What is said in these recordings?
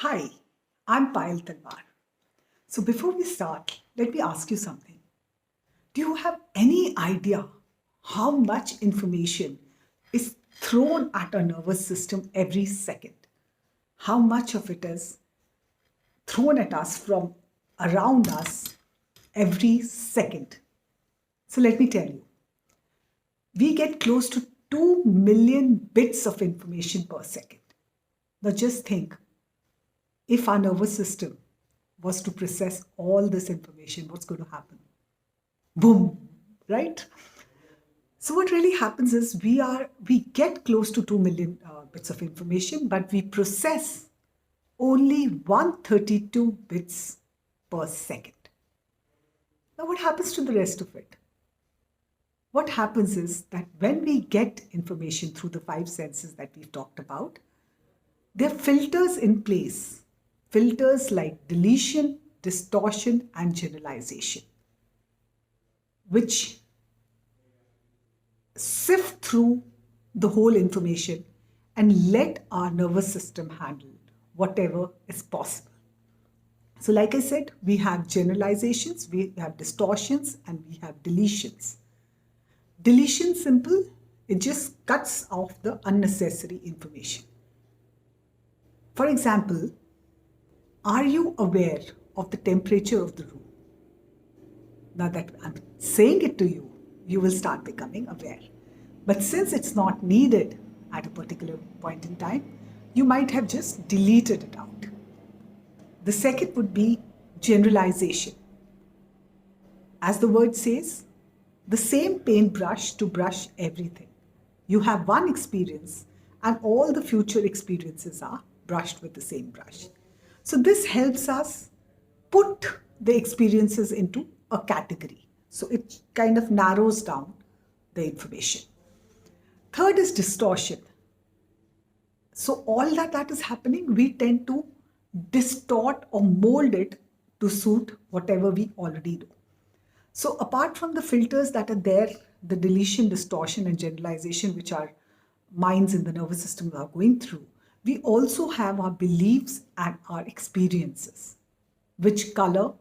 Hi, I'm Payal Talwar. So before we start, let me ask you something. Do you have any idea how much information is thrown at our nervous system every second? How much of it is thrown at us from around us every second? So let me tell you, we get close to 2 million bits of information per second. Now just think, if our nervous system was to process all this information, what's going to happen? Boom, right? So what really happens is we get close to 2 million bits of information, but we process only 132 bits per second. Now what happens to the rest of it? What happens is that when we get information through the five senses that we've talked about, there are filters in place. Filters like deletion, distortion, and generalization, which sift through the whole information and let our nervous system handle whatever is possible. So, like I said, we have generalizations, we have distortions, and we have deletions. Deletion, simple, it just cuts off the unnecessary information. For example, are you aware of the temperature of the room? Now that I'm saying it to you, you will start becoming aware. But since it's not needed at a particular point in time, you might have just deleted it out. The second would be generalization. As the word says, the same paintbrush to brush everything. You have one experience and all the future experiences are brushed with the same brush. So this helps us put the experiences into a category. So it kind of narrows down the information. Third is distortion. So all that is happening, we tend to distort or mold it to suit whatever we already do. So apart from the filters that are there, the deletion, distortion, and generalization, which our minds in the nervous system are going through, we also have our beliefs and our experiences, which color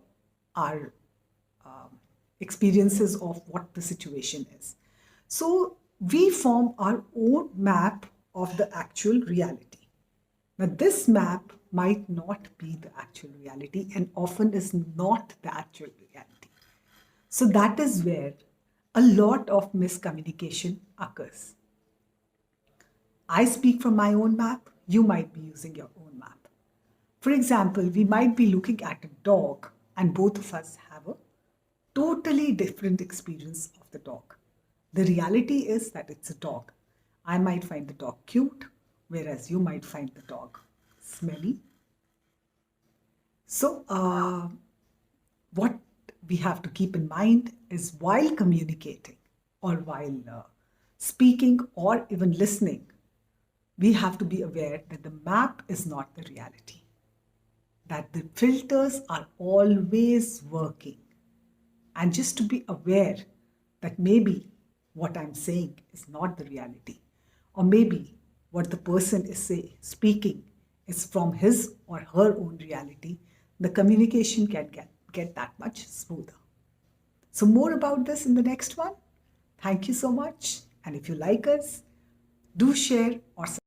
our experiences of what the situation is. So we form our own map of the actual reality. Now, this map might not be the actual reality and often is not the actual reality. So that is where a lot of miscommunication occurs. I speak from my own map, you might be using your own map. For example, we might be looking at a dog and both of us have a totally different experience of the dog. The reality is that it's a dog. I might find the dog cute, whereas you might find the dog smelly. So, what we have to keep in mind is while communicating or while speaking or even listening, we have to be aware that the map is not the reality, that the filters are always working. And just to be aware that maybe what I'm saying is not the reality, or maybe what the person is speaking is from his or her own reality, the communication can get that much smoother. So more about this in the next one. Thank you so much. And if you like us, do share or subscribe.